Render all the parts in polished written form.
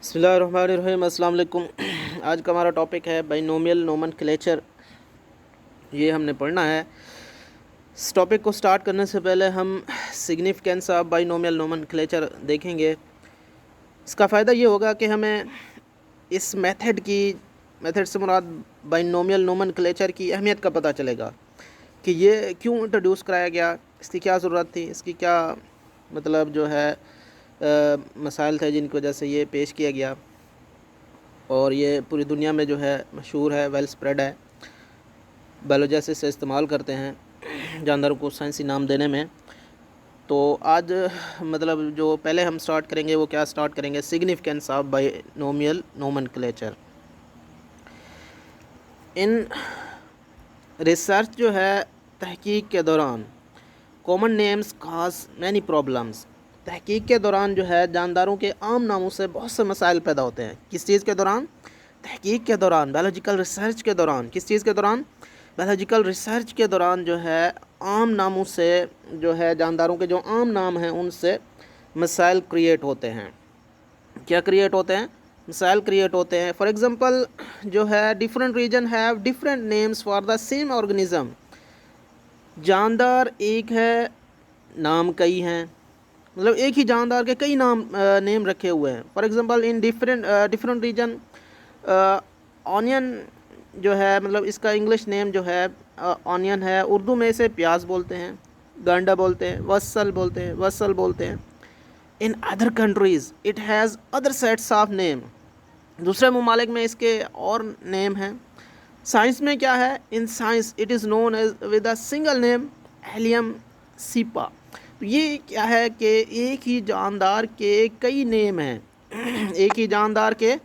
बिस्मिल्लाहिर्रहमानिर्रहीम। अस्सलाम वालेकुम। आज का हमारा टॉपिक है बाइनोमियल नोमेनक्लेचर। ये हमने पढ़ना है। इस टॉपिक को स्टार्ट करने से पहले हम सिग्निफिकेंस ऑफ बाइनोमियल नोमेनक्लेचर देखेंगे। इसका फ़ायदा ये होगा कि हमें इस मेथड से मुराद बाइनोमियल नोमेनक्लेचर की अहमियत का पता चलेगा कि ये क्यों इंट्रोड्यूस कराया गया, इसकी क्या ज़रूरत थी, इसकी क्या मतलब जो है मसाइल थे जिनकी वजह से ये पेश किया गया। और ये पूरी दुनिया में जो है मशहूर है, वेल स्प्रेड है। बायोलॉजिस्ट से इस्तेमाल करते हैं जानवरों को साइंसी नाम देने में। तो आज मतलब जो पहले हम स्टार्ट करेंगे वो क्या स्टार्ट करेंगे, significance of binomial nomenclature in research. जो है तहकीक के दौरान कॉमन नेम्स काज मैनी प्रॉब्लम्स। तहकीक के दौरान जो है जानदारों के आम नामों से बहुत से मसाइल पैदा होते हैं। किस चीज़ के दौरान? तहकीक के दौरान, बायोलॉजिकल रिसर्च के दौरान। किस चीज़ के दौरान? बायोलॉजिकल रिसर्च के दौरान जो है आम नामों से, जो है जानदारों के जो आम नाम हैं उनसे मसाइल क्रिएट होते हैं। क्या क्रिएट होते हैं? मसाइल क्रिएट होते हैं। फॉर एग्ज़ाम्पल जो है different region have different names for the same organism. जानदार एक है, नाम कई हैं, मतलब एक ही जानदार के कई नेम रखे हुए हैं। For example in different region onion जो है, मतलब इसका इंग्लिश नेम जो है ऑनियन है। उर्दू में इसे प्याज बोलते हैं, गांडा बोलते हैं, वसल बोलते हैं। In other countries it has other sets of name. दूसरे ममालिक में इसके और नेम हैं। साइंस में क्या है? In science it is known as with a single name हेलियम सीपा। तो ये क्या है कि एक ही जानदार के कई नेम हैं एक ही जानदार के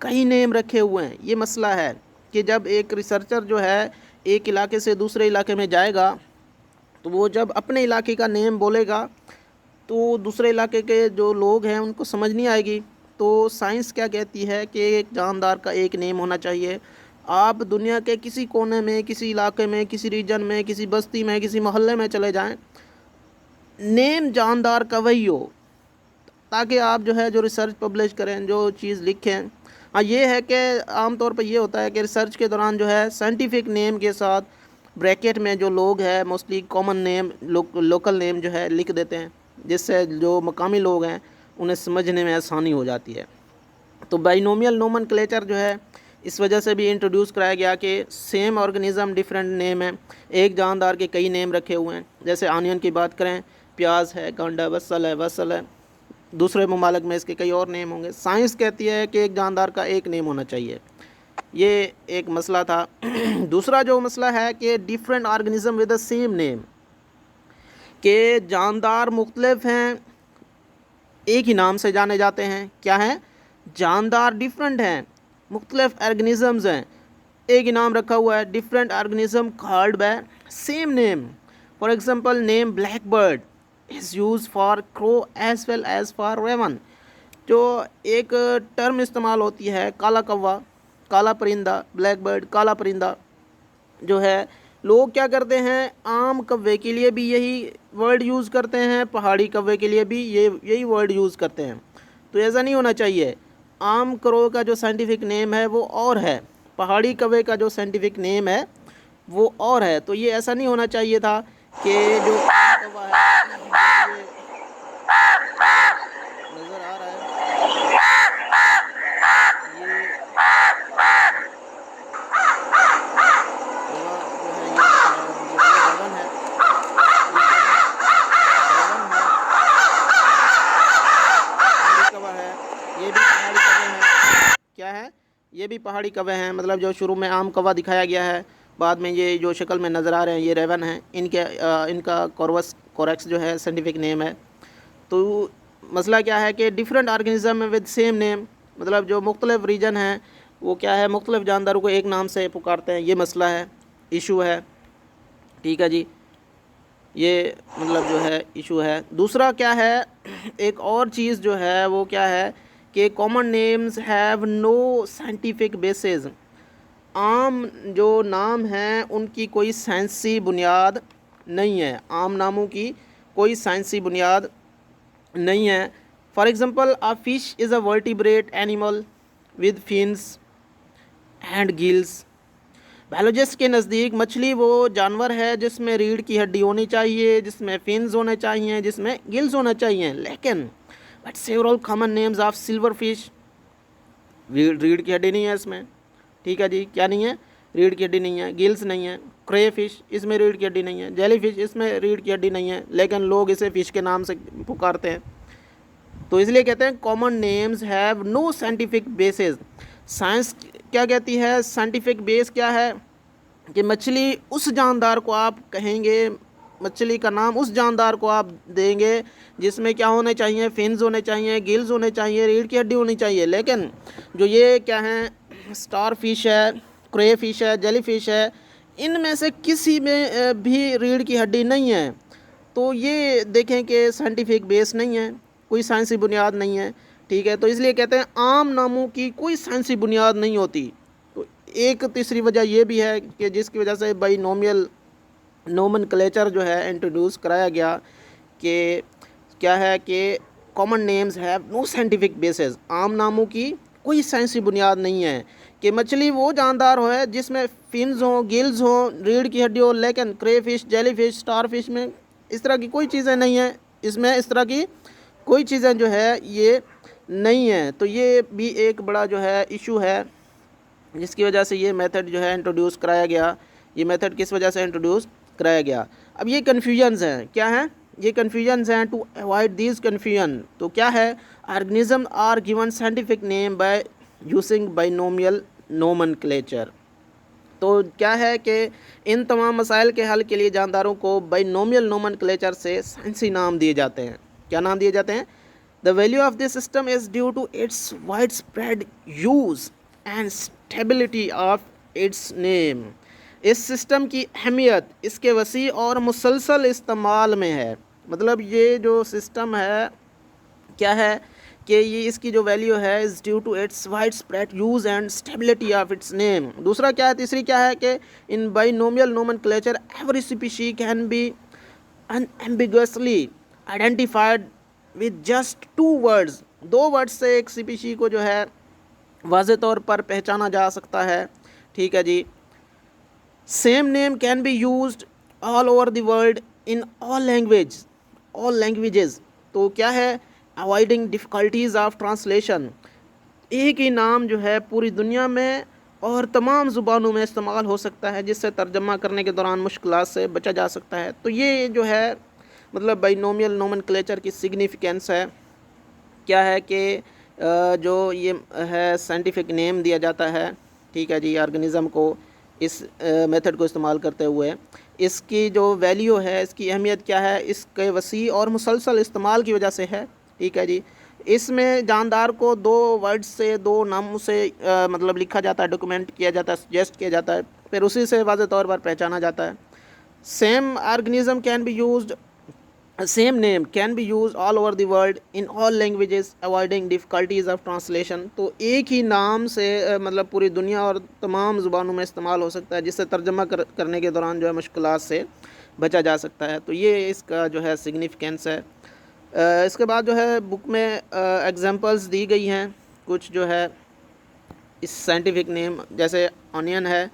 कई नेम रखे हुए हैं। ये मसला है कि जब एक रिसर्चर जो है एक इलाके से दूसरे इलाके में जाएगा तो वो जब अपने इलाके का नेम बोलेगा तो दूसरे इलाके के जो लोग हैं उनको समझ नहीं आएगी। तो साइंस क्या कहती है कि एक जानदार का एक नेम होना चाहिए। आप दुनिया के किसी कोने में, किसी इलाके में, किसी रीजन में, किसी बस्ती में, किसी मोहल्ले में चले जाएं, नेम जानदार का वही हो, ताकि आप जो है जो रिसर्च पब्लिश करें, जो चीज़ लिखें। हाँ, ये है कि आम तौर पर ये होता है कि रिसर्च के दौरान जो है साइंटिफिक नेम के साथ ब्रैकेट में जो लोग हैं mostly common name, local name जो है लिख देते हैं, जिससे जो मकामी लोग हैं उन्हें समझने में आसानी हो जाती है। तो बाइनोमियल नोमेनक्लेचर जो है इस वजह से भी इंट्रोड्यूस कराया गया कि सेम ऑर्गेनिज़म डिफरेंट नेम है, एक जानदार के कई नेम रखे हुए हैं। जैसे ऑनियन की बात करें, प्याज है, गांडा, वसल है। दूसरे ममालिक में इसके कई और नेम होंगे। साइंस कहती है कि एक जानदार का एक नेम होना चाहिए। ये एक मसला था। दूसरा जो मसला है कि different organism with the same name, के जानदार मुख्तलिफ हैं, एक ही नाम से जाने जाते हैं। क्या हैं? जानदार डिफरेंट हैं, मुख्तलिफ ऑर्गेनिज़म्स हैं, एक ही नाम रखा हुआ है। Different organism called by same name. For example name black bird is use for crow as well as for raven. जो एक टर्म इस्तेमाल होती है काला कौवा, काला परिंदा, ब्लैक बर्ड, काला परिंदा, जो है लोग क्या करते हैं, आम कौवे के लिए भी यही वर्ड यूज़ करते हैं, पहाड़ी कौवे के लिए भी यही वर्ड यूज़ करते हैं। तो ऐसा नहीं होना चाहिए। आम क्रो का जो साइंटिफिक नेम है वो और है, पहाड़ी कौवे का जो साइंटिफिक नेम है वो और है। तो ये ऐसा नहीं होना चाहिए था कि जो कौवा है, ये नज़र आ रहा है, ये क्या है, ये भी पहाड़ी कौवे हैं। मतलब जो शुरू में आम कौवा दिखाया गया है, बाद में ये जो शक्ल में नज़र आ रहे हैं ये रेवन हैं। इनका कोरेक्स जो है साइंटिफिक नेम है। तो मसला क्या है कि different organism with same name, मतलब जो मुख्तलिफ रीजन हैं वो क्या है, मुख्तलिफ जानदारों को एक नाम से पुकारते हैं। ये मसला है, इशू है। ठीक है जी, ये मतलब जो है इशू है। दूसरा क्या है, एक और चीज़ जो है वो क्या है कि common names have no scientific basis. आम जो नाम हैं उनकी कोई साइंसी बुनियाद नहीं है, आम नामों की कोई साइंसी बुनियाद नहीं है। For example a fish is a vertebrate animal with fins and gills. Biologist के नज़दीक मछली वो जानवर है जिसमें रीढ़ की हड्डी होनी चाहिए, जिसमें फिन्स होने चाहिए, जिसमें गिल्स होने चाहिए। लेकिन but several common names of silver fish, रीढ़ की हड्डी नहीं है इसमें, ठीक है जी, क्या नहीं है, रीढ़ की हड्डी नहीं है, गिल्स नहीं है। क्रे फिश, इसमें रीढ़ की हड्डी नहीं है। जेली फिश, इसमें रीढ़ की हड्डी नहीं है, लेकिन लोग इसे फ़िश के नाम से पुकारते हैं। तो इसलिए कहते हैं common names have no scientific basis. Science क्या कहती है, साइंटिफिक बेस क्या है कि मछली उस जानदार को आप कहेंगे, मछली का नाम उस जानदार को आप देंगे जिसमें क्या होने चाहिए, फिन्स होने चाहिए, गिल्स होने चाहिए, रीढ़ की हड्डी होनी चाहिए। लेकिन जो ये क्या हैं, स्टार फिश है, क्रे फिश है, जेली फिश है, इनमें से किसी में भी रीढ़ की हड्डी नहीं है। तो ये देखें कि साइंटिफिक बेस नहीं है, कोई साइंसी बुनियाद नहीं है, ठीक है। तो इसलिए कहते हैं आम नामों की कोई साइंसी बुनियाद नहीं होती। तो एक तीसरी वजह ये भी है कि जिसकी वजह से बाइनोमियल नोमेनक्लेचर जो है इंट्रोड्यूस कराया गया कि क्या है कि common names have no scientific basis. आम नामों की कोई साइंसी बुनियाद नहीं है कि मछली वो जानदार हो है जिसमें फिन्स हों, गिल्स हों, रीढ़ की हड्डी हो। लेकिन crayfish, jellyfish, starfish में इस तरह की कोई चीज़ें नहीं हैं, इसमें इस तरह की कोई चीज़ें जो है ये नहीं है। तो ये भी एक बड़ा जो है इशू है जिसकी वजह से ये मेथड जो है इंट्रोड्यूस कराया गया। ये मेथड किस वजह से इंट्रोड्यूस कराया गया। अब ये कन्फ्यूजन्स हैं, क्या हैं ये कन्फ्यूजन्स हैं। टू अवॉइड दिस कन्फ्यूजन, तो क्या है, organism are given scientific name by using binomial nomenclature. तो क्या है कि इन तमाम मसाइल के हल के लिए जानदारों को बाइनोमियल नोमेनक्लेचर से साइंसी नाम दिए जाते हैं। क्या नाम दिए जाते हैं। The value of this system is due to its wide spread use and stability of its name. इस सिस्टम की अहमियत इसके वसी और मुसलसल इस्तेमाल में है। मतलब ये जो सिस्टम है क्या है कि ये इसकी जो वैल्यू है is due to its wide spread use and stability of its name. दूसरा क्या है, तीसरी क्या है कि in binomial nomenclature every species can be unambiguously identified with just 2 words. 2 words से एक स्पीशी को जो है वाज़े तौर पर पहचाना जा सकता है, ठीक है जी। Same name can be used all over the world in all languages. तो क्या है, अवॉइडिंग डिफ़िकल्टीज़ ऑफ ट्रांसलेशन। एक ही नाम जो है पूरी दुनिया में और तमाम ज़ुबानों में इस्तेमाल हो सकता है, जिससे तर्जमा करने के दौरान मुश्किलात से बचा जा सकता है। तो ये जो है मतलब बाइनोमियल नोमेनक्लेचर की सिग्निफिकेंस है। क्या है कि जो ये है साइंटिफिक नेम दिया जाता है, ठीक है जी, ऑर्गेनिज़म को इस मेथड को इस्तेमाल करते हुए। इसकी जो वैल्यू है, इसकी अहमियत क्या है, इसके वसी और मुसलसल इस्तेमाल की वजह से है, ठीक है जी। इसमें जानदार को 2 वर्ड से, 2 नामों से मतलब लिखा जाता है, डॉक्यूमेंट किया जाता है, सजेस्ट किया जाता है, फिर उसी से वाज़े तौर पर पहचाना जाता है। Same organism can be used, same name can B use all over the world in all languages avoiding difficulties of translation. तो एक ही नाम से मतलब पूरी दुनिया और तमाम ज़ुबानों में इस्तेमाल हो सकता है, जिससे तर्जमा करने के दौरान जो है मुश्किलात से बचा जा सकता है। तो ये इसका जो है सिग्निफिकेंस है। इसके बाद जो है बुक में एग्जांपल्स दी गई हैं कुछ जो है इस साइंटिफिक नेम, जैसे ऑनियन है,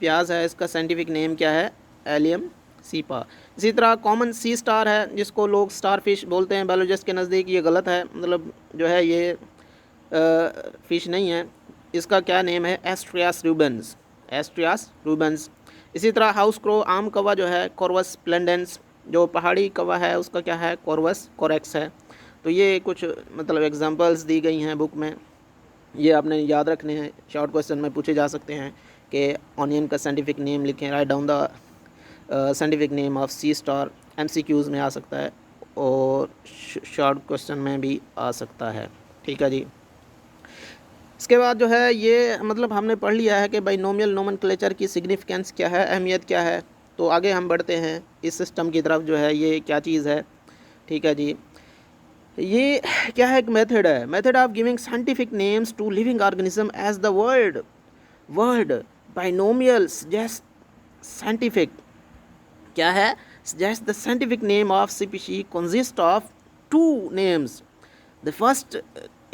प्याज है, इसका साइंटिफिक नेम क्या है, एलियम सीपा। इसी तरह कॉमन सी स्टार है जिसको लोग स्टार फिश बोलते हैं, बायोलॉजिस्ट के नज़दीक ये गलत है, मतलब जो है ये फ़िश नहीं है। इसका क्या नेम है, एस्ट्रियास रूबेंस, एस्ट्रियास रूबेंस। इसी तरह हाउस क्रो, आम कौवा जो है, कॉर्वस स्प्लेंडेंस। जो पहाड़ी कौवा है उसका क्या है, कॉर्वस कोरेक्स है। तो ये कुछ मतलब एग्जांपल्स दी गई हैं बुक में, ये आपने याद रखने हैं। शॉर्ट क्वेश्चन में पूछे जा सकते हैं कि ऑनियन का साइंटिफिक नेम लिखें, write down the scientific name of sea star. MCQs में आ सकता है और शॉर्ट क्वेश्चन में भी आ सकता है, ठीक है जी। इसके बाद जो है ये मतलब हमने पढ़ लिया है कि बाइनोमियल नोमेनक्लेचर की सिग्निफिकेंस क्या है, अहमियत क्या है। तो आगे हम बढ़ते हैं इस सिस्टम की तरफ, जो है ये क्या चीज़ है, ठीक है जी। ये क्या है, एक मेथड है, method of giving scientific names to living organism as the word binomial suggest scientific, क्या है, suggest the scientific name of species consist of 2 names the first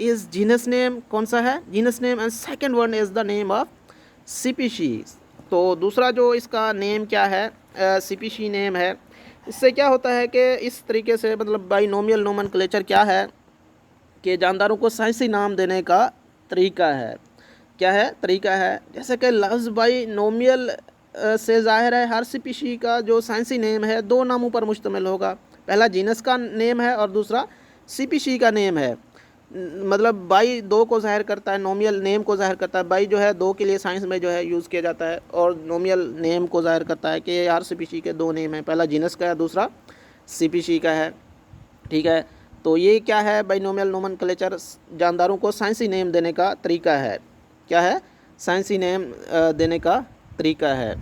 is genus name, कौन सा है, genus name, and second one is the name of species. तो दूसरा जो इसका name क्या है, स्पीशी नेम है। इससे क्या होता है कि इस तरीके से मतलब बाइनोमियल नोमेनक्लेचर क्या है कि जानदारों को साइंसी नाम देने का तरीका है। क्या है, तरीका है। जैसे कि लफ्ज़ बाइनोमियल से ज़ाहिर है हर स्पीशी का जो साइंसी नेम है दो नामों पर मुश्तमिल होगा। पहला जीनस का नेम है और दूसरा स्पीशी का नेम है। मतलब बाई दो को ज़ाहिर करता है, नोमियल नेम को ज़ाहिर करता है। बाई जो है दो के लिए साइंस में जो है यूज़ किया जाता है, और नोमियल नेम को ज़ाहिर करता है कि हर स्पीशी के दो नेम हैं, पहला जीनस का है दूसरा स्पीशी का है। ठीक है, तो ये क्या है, बाइनोमियल नोमेनक्लेचर जानदारों को साइंसी नेम देने का तरीका है। क्या है, साइंसी नेम देने का तरीका है।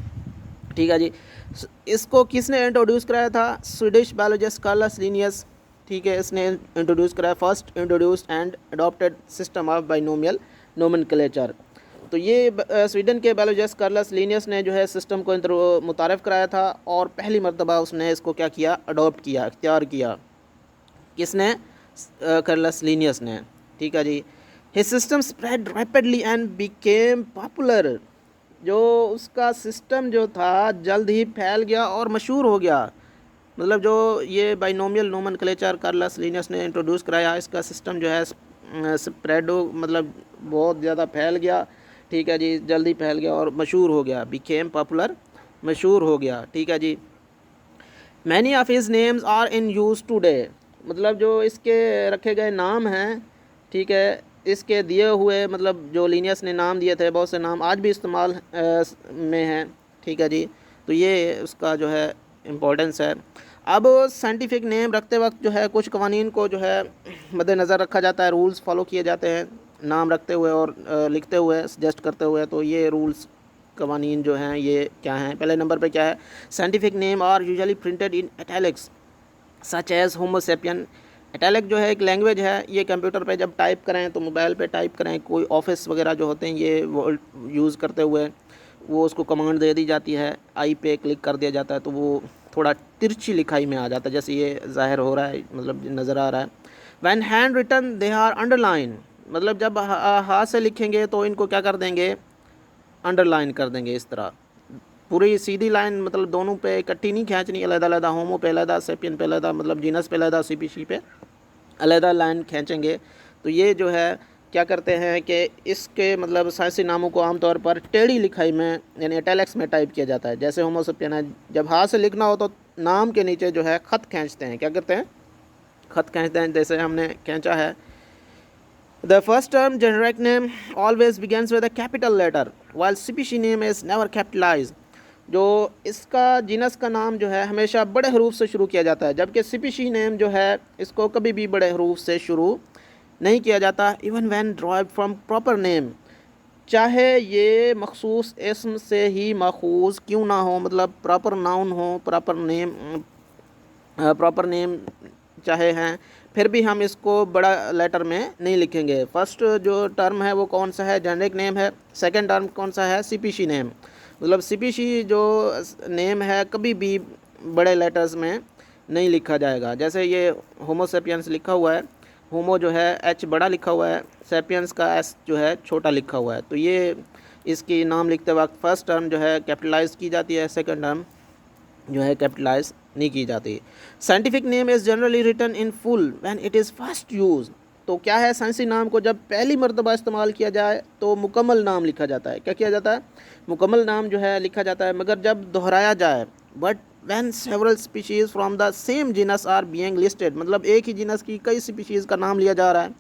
ठीक है जी। इसको किसने इंट्रोड्यूस कराया था, स्वीडिश बायोलॉजिस्ट कार्लस लिनियस। ठीक है, इसने इंट्रोड्यूस कराया, first introduced and adopted system of binomial nomenclature. तो ये स्वीडन के बायोलॉजिस्ट कार्लस लिनियस ने जो है सिस्टम को मुतारफ़ कराया था, और पहली मरतबा उसने इसको क्या किया, अडॉप्ट किया, इख्तियार किया। किसने, कार्लस लिनियस ने। ठीक है जी। His system spread rapidly and became popular. जो उसका सिस्टम जो था जल्द ही फैल गया और मशहूर हो गया। मतलब जो ये बाइनोमियल नोमेनक्लेचर कार्लस लिनियस ने इंट्रोड्यूस कराया, इसका सिस्टम जो है स्प्रेड मतलब बहुत ज़्यादा फैल गया। ठीक है जी, जल्दी फैल गया और मशहूर हो गया, बिकेम पॉपुलर, मशहूर हो गया। ठीक है जी। Many of his names are in use today. मतलब जो इसके रखे गए नाम हैं, ठीक है, इसके दिए हुए मतलब जो लीनियस ने नाम दिए थे, बहुत से नाम आज भी इस्तेमाल में हैं। ठीक है जी। तो ये उसका जो है इम्पोर्टेंस है। अब साइंटिफिक नेम रखते वक्त जो है कुछ कवानीन को जो है मद्देनज़र रखा जाता है, रूल्स फॉलो किए जाते हैं नाम रखते हुए और लिखते हुए, सजेस्ट करते हुए। तो ये रूल्स कवानीन जो हैं ये क्या हैं, पहले नंबर पे क्या है, scientific name are usually printed in italics such as Homo sapien. Italic जो है एक लैंग्वेज है, ये कंप्यूटर पे जब टाइप करें तो मोबाइल पे टाइप करें, कोई ऑफिस वगैरह जो होते हैं ये वो यूज़ करते हुए वो उसको कमांड दे दी जाती है, आई पे क्लिक कर दिया जाता है, तो वो थोड़ा तिरछी लिखाई में आ जाता है, जैसे ये ज़ाहिर हो रहा है, मतलब नज़र आ रहा है। When hand written they are underline. मतलब जब हाथ से लिखेंगे तो इनको क्या कर देंगे, अंडरलाइन कर देंगे। इस तरह पूरी सीधी लाइन, मतलब दोनों पे इकट्ठी नहीं खींचनी, अलग-अलग, होमो पे अलग, सेपियन पे अलग, मतलब जीनस पे अलग, स्पीशी पे अलग लाइन खींचेंगे। तो ये जो है क्या करते हैं कि इसके मतलब साइंसी नामों को आमतौर पर टेढ़ी लिखाई में यानी इटैलिक्स में टाइप किया जाता है। जैसे होमो सेपियन है, जब हाथ से लिखना हो तो नाम के नीचे जो है ख़त खींचते हैं। क्या करते हैं, ख़त खींचते हैं, जैसे हमने खींचा है। The first term generic name always begins with a capital letter, while species name is never capitalized. जो इसका जीनस का नाम जो है हमेशा बड़े हरूफ से शुरू किया जाता है, जबकि स्पीशी नेम जो है इसको कभी भी बड़े हरूफ से शुरू नहीं किया जाता। Even when derived from proper name, चाहे ये मखसूस इसम से ही माखूज क्यों ना हो, मतलब प्रॉपर नाउन हो, प्रॉपर नेम चाहे हैं, फिर भी हम इसको बड़ा लेटर में नहीं लिखेंगे। फर्स्ट जो टर्म है वो कौन सा है, जेनरिक नेम है। सेकंड टर्म कौन सा है, स्पीशी नेम। मतलब स्पीशी जो नेम है कभी भी बड़े लेटर्स में नहीं लिखा जाएगा। जैसे ये होमो सेपियंस लिखा हुआ है, होमो जो है एच बड़ा लिखा हुआ है, सेपियंस का एस जो है छोटा लिखा हुआ है। तो ये इसकी नाम लिखते वक्त फर्स्ट टर्म जो है कैपिटलाइज की जाती है, सेकंड टर्म जो है कैपिटलाइज नहीं की जाती। Scientific name is generally written in full when it is first use. तो क्या है, साइंसी नाम को जब पहली मरतबा इस्तेमाल किया जाए तो मुकम्मल नाम लिखा जाता है। क्या किया जाता है, मुकम्मल नाम जो है लिखा जाता है। मगर जब दोहराया जाए, but when several species from the same genus are being listed, मतलब एक ही जीनस की कई स्पीशीज़ का नाम लिया जा रहा है,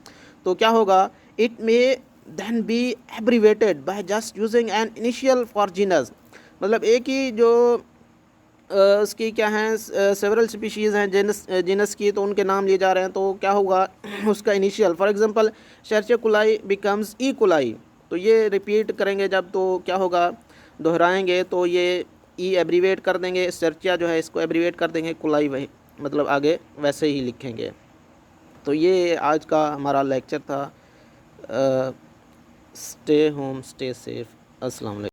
तो क्या होगा, it may then be abbreviated by just using an initial for genus. मतलब एक ही जो उसकी क्या हैं सेवरल स्पीशीज़ हैं जीनस की, तो उनके नाम लिए जा रहे हैं, तो क्या होगा उसका इनिशियल, फॉर एग्जांपल शर्चे कुलाई बिकम्स ई कुलाई। तो ये रिपीट करेंगे जब, तो क्या होगा, दोहराएंगे तो ये ई एब्रीवेट कर देंगे, सर्चिया जो है इसको एब्रीवेट कर देंगे, कुलाई वही मतलब आगे वैसे ही लिखेंगे। तो ये आज का हमारा लेक्चर था। Stay home, stay safe. अस्सलाम वालेकुम।